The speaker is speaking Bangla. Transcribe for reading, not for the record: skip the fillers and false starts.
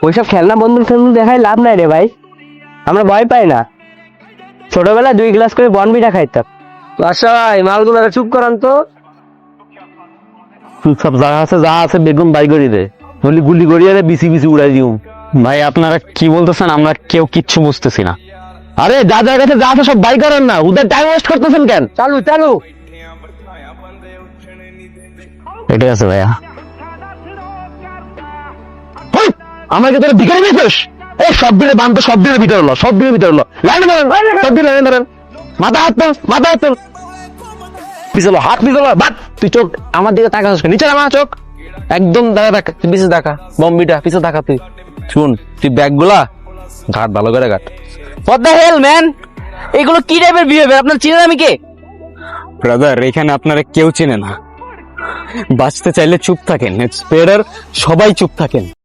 ওইসব খেলনা বন্ধু টন্ধু দেখায় লাভ নাই রে ভাই, আমরা ভয় পাই না। ছোটবেলায় 2 গ্লাস করে বনবিটা খাইতাম। আচ্ছা ভাই, মালগুলো চুপ করান তো। সব যা আছে বেগুন বাই করি দে, বলি গুলি করিয়ে বিসি বিসি উড়াই দিও। ভাই আপনারা কি বলতেছেন? আমরা কেউ কিচ্ছু বুঝতেছি না। আরে যার কাছে যা আছে সব বাই করেন না, ওদের টাইম ওয়েস্ট করতেছেন কেন? চালু চালু। এটাই আছে ভাইয়া। হই, আমাকে তোরা ভিখারি পেয়েছিস? এই সব দিনে বান্ধব, সব দিনের ভিতরে হলো, সব দিনের ভিতরে হলো। লাইনে ধরেন, সব দিনে লাইনে ধরেন। মাথা হাত তোল, মাথা হাত তোল। পিছলো হাত, পিছলো বাদ। তুই চোখ আমার দিকে তাকাস কেন? নিচে নামা চোখ। একদম দেখা দেখা, পিছিয়ে দেখা, বম্বিটা পিছিয়ে দেখা। তুই শুন, তুই ব্যাগ গুলা ঘাট ভালো করে ঘাট। হোয়াট দ্য হেল ম্যান, এগুলো কি টাইপের বিহেভিয়ার? আপনার চিনেন আমি কে? ব্রাদার, এখানে আপনারা কেউ চেনে না। বাঁচতে চাইলে চুপ থাকেন, ইটস বেটার সবাই চুপ থাকেন।